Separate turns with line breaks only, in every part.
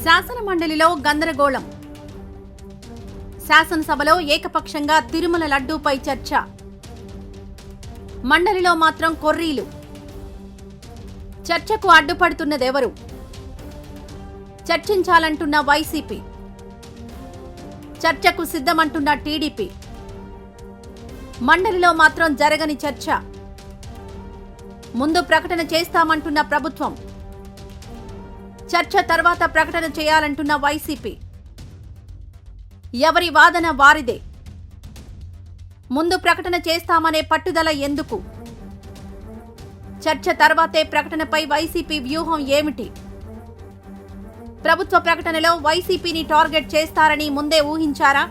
శాసన మండలిలో గందరగోళం. శాసనసభలో ఏకపక్షంగా తిరుమల లడ్డూపై చర్చ. మండలిలో మాత్రం కొర్రీలు. చర్చకు అడ్డుపడుతున్నదెవరు? చర్చించాలంటున్న వైసీపీ. చర్చకు సిద్ధమంటున్న టీడీపీ. మండలిలో మాత్రం జరగని చర్చ. ముందు ప్రకటన చేస్తామంటున్న ప్రభుత్వం. చర్చ తర్వాత ప్రకటన చేయాలంటున్న వైసీపీ. ఎవరి వాదన వారిదే. ముందు ప్రకటన చేస్తామనే పట్టుదల ఎందుకు? చర్చ తర్వాతే ప్రకటనపై వైసీపీ వ్యూహం ఏమిటి? ప్రభుత్వ ప్రకటనలో వైసీపీని టార్గెట్ చేస్తారని ముందే ఊహించారా?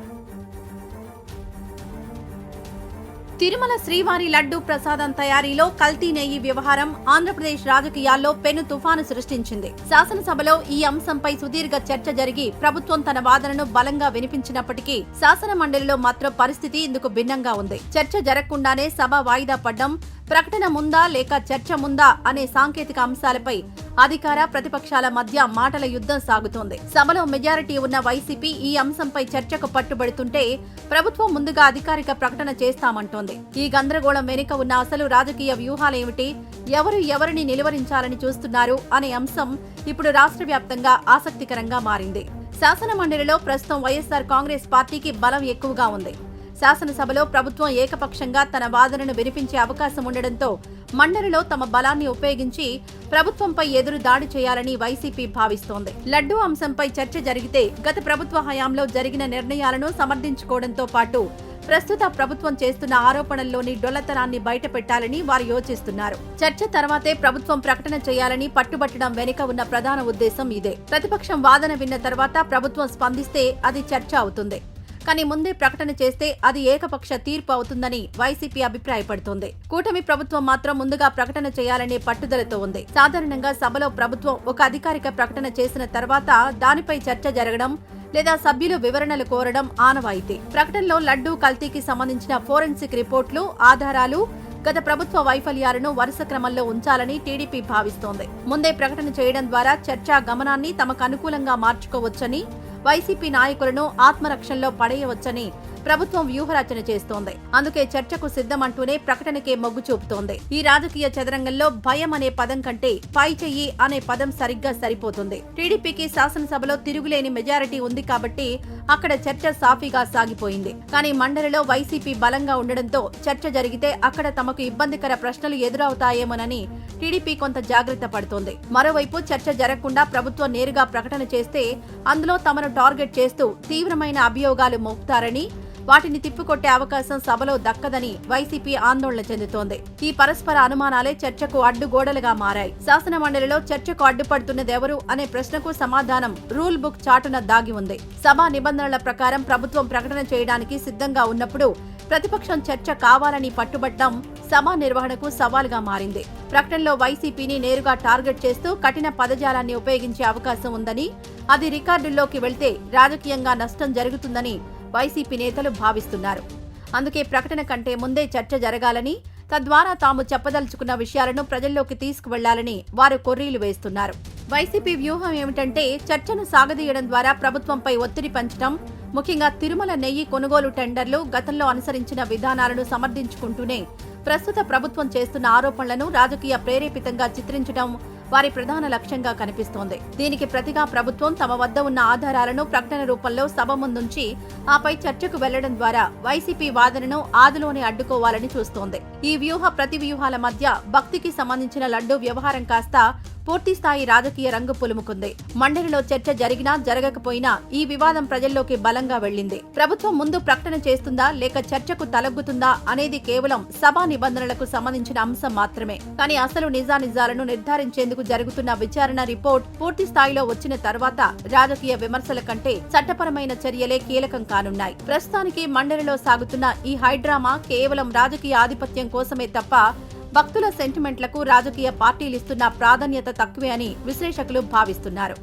తిరుమల శ్రీవారి లడ్డూ ప్రసాదం తయారీలో కల్తీ నెయ్యి వ్యవహారం ఆంధ్రప్రదేశ్ రాజకీయాల్లో పెను తుఫాను సృష్టించింది. శాసనసభలో ఈ అంశంపై సుదీర్ఘ చర్చ జరిగి ప్రభుత్వం తన వాదనను బలంగా వినిపించినప్పటికీ శాసన మండలిలో మాత్రం పరిస్థితి ఇందుకు భిన్నంగా ఉంది. చర్చ జరగకుండానే సభ వాయిదా పడ్డం, ప్రకటన ముందా లేక చర్చ ముందా అనే సాంకేతిక అంశాలపై అధికార ప్రతిపక్షాల మధ్య మాటల యుద్ధం సాగుతోంది. సభలో మెజారిటీ ఉన్న వైసీపీ ఈ అంశంపై చర్చకు పట్టుబడుతుంటే ప్రభుత్వం ముందుగా అధికారిక ప్రకటన చేస్తామంటోంది. ఈ గందరగోళం వెనుక ఉన్న అసలు రాజకీయ వ్యూహాలేమిటి, ఎవరు ఎవరిని నిలువరించాలని చూస్తున్నారు అనే అంశం ఇప్పుడు రాష్ట్ర వ్యాప్తంగా ఆసక్తికరంగా మారింది. శాసన మండలిలో ప్రస్తుతం వైఎస్ఆర్ కాంగ్రెస్ పార్టీకి బలం ఎక్కువగా ఉంది. శాసనసభలో ప్రభుత్వం ఏకపక్షంగా తన వాదనను వినిపించే అవకాశం ఉండడంతో మండలిలో తమ బలాన్ని ఉపయోగించి ప్రభుత్వంపై ఎదురు దాడి చేయాలని వైసీపీ భావిస్తోంది. లడ్డూ అంశంపై చర్చ జరిగితే గత ప్రభుత్వ హయాంలో జరిగిన నిర్ణయాలను సమర్థించుకోవడంతో పాటు ప్రస్తుత ప్రభుత్వం చేస్తున్న ఆరోపణల్లోని డొల్లతనాన్ని బయటపెట్టాలని వారు యోచిస్తున్నారు. చర్చ తర్వాతే ప్రభుత్వం ప్రకటన చేయాలని పట్టుబట్టడం వెనుక ఉన్న ప్రధాన ఉద్దేశం ఇదే. ప్రతిపక్షం వాదన విన్న తర్వాత ప్రభుత్వం స్పందిస్తే అది చర్చ అవుతుంది. కానీ ముందే ప్రకటన చేస్తే అది ఏకపక్ష తీర్పు అవుతుందని వైసీపీ అభిప్రాయపడుతోంది. కూటమి ప్రభుత్వం మాత్రం ముందుగా ప్రకటన చేయాలనే పట్టుదలతో ఉంది. సాధారణంగా సభలో ప్రభుత్వం ఒక అధికారిక ప్రకటన చేసిన తర్వాత దానిపై చర్చ జరగడం లేదా సభ్యులు వివరణలు కోరడం ఆనవాయితీ. ప్రకటనలో లడ్డూ కల్తీకి సంబంధించిన ఫోరెన్సిక్ రిపోర్టులు, ఆధారాలు, గత ప్రభుత్వ వైఫల్యాలను వరుస క్రమంలో ఉంచాలని టీడీపీ భావిస్తోంది. ముందే ప్రకటన చేయడం ద్వారా చర్చా గమనాన్ని తమకు అనుకూలంగా మార్చుకోవచ్చని, వైసీపీ నాయకులను ఆత్మరక్షణలో పడేయవచ్చని ప్రభుత్వం వ్యూహరచన చేస్తోంది. అందుకే చర్చకు సిద్ధమంటూనే ప్రకటనకే మొగ్గు చూపుతోంది. ఈ రాజకీయ చదరంగంలో భయం అనే పదం కంటే పై చెయ్యి అనే పదం సరిగ్గా సరిపోతుంది. టీడీపీకి శాసనసభలో తిరుగులేని మెజారిటీ ఉంది కాబట్టి అక్కడ చర్చ సాఫీగా సాగిపోయింది. కానీ మండలిలో వైసీపీ బలంగా ఉండడంతో చర్చ జరిగితే అక్కడ తమకు ఇబ్బందికర ప్రశ్నలు ఎదురవుతాయేమోనని టీడీపీ కొంత జాగ్రత్త పడుతోంది. మరోవైపు చర్చ జరగకుండా ప్రభుత్వం నేరుగా ప్రకటన చేస్తే అందులో తమను టార్గెట్ చేస్తూ తీవ్రమైన అభియోగాలు మోపుతారని, వాటిని తిప్పికొట్టే అవకాశం సభలో దక్కదని వైసీపీ ఆందోళన చెందుతోంది. ఈ పరస్పర అనుమానాలే చర్చకు అడ్డుగోడలుగా మారాయి. శాసన మండలిలో చర్చకు అడ్డుపడుతున్నదెవరు అనే ప్రశ్నకు సమాధానం రూల్ బుక్ చాటున దాగి ఉంది. సభా నిబంధనల ప్రకారం ప్రభుత్వం ప్రకటన చేయడానికి సిద్ధంగా ఉన్నప్పుడు ప్రతిపక్షం చర్చ కావాలని పట్టుబట్టడం సభా నిర్వహణకు సవాలుగా మారింది. ప్రకటనలో వైసీపీని నేరుగా టార్గెట్ చేస్తూ కఠిన పదజాలాన్ని ఉపయోగించే అవకాశం ఉందని, అది రికార్డుల్లోకి వెళ్తే రాజకీయంగా నష్టం జరుగుతుందని వైసీపీ నేతలు భావిస్తున్నారు. అందుకే ప్రకటన కంటే ముందే చర్చ జరగాలని, తద్వారా తాము చెప్పదలుచుకున్న విషయాలను ప్రజల్లోకి తీసుకువెళ్లాలని వారు కొర్రీలు వేస్తున్నారు. వైసీపీ వ్యూహం ఏమిటంటే చర్చను సాగదీయడం ద్వారా ప్రభుత్వంపై ఒత్తిడి పెంచడం, ముఖ్యంగా తిరుమల నెయ్యి కొనుగోలు టెండర్లు గతంలో అనుసరించిన విధానాలను సమర్థించుకుంటూనే ప్రస్తుత ప్రభుత్వం చేస్తున్న ఆరోపణలను రాజకీయ ప్రేరేపితంగా చిత్రించడం వారి ప్రధాన లక్ష్యంగా కనిపిస్తోంది. దీనికి ప్రతిగా ప్రభుత్వం తమ వద్ద ఉన్న ఆధారాలను ప్రకటన రూపంలో సభ ముందుంచి ఆపై చర్చకు వెళ్లడం ద్వారా వైసీపీ వాదనను ఆదిలోనే అడ్డుకోవాలని చూస్తోంది. ఈ వ్యూహ ప్రతి వ్యూహాల మధ్య భక్తికి సంబంధించిన లడ్డూ వ్యవహారం కాస్త పూర్తిస్థాయి రాజకీయ రంగు పులుముకుంది. మండలిలో చర్చ జరిగినా జరగకపోయినా ఈ వివాదం ప్రజల్లోకి బలంగా వెళ్లింది. ప్రభుత్వం ముందు ప్రకటన చేస్తుందా లేక చర్చకు తలగ్గుతుందా అనేది కేవలం సభా నిబంధనలకు సంబంధించిన అంశం మాత్రమే. కానీ అసలు నిజానిజాలను నిర్ధారించేందుకు జరుగుతున్న విచారణ రిపోర్ట్ పూర్తి స్థాయిలో వచ్చిన తర్వాత రాజకీయ విమర్శల కంటే చట్టపరమైన చర్యలే కీలకం కానున్నాయి. ప్రస్తుతానికి మండలిలో సాగుతున్న ఈ హైడ్రామా కేవలం రాజకీయ ఆధిపత్యం కోసమే తప్ప భక్తుల సెంటిమెంట్లకు రాజకీయ పార్టీలిస్తున్న ప్రాధాన్యత తక్కువే అని విశ్లేషకులు భావిస్తున్నారు.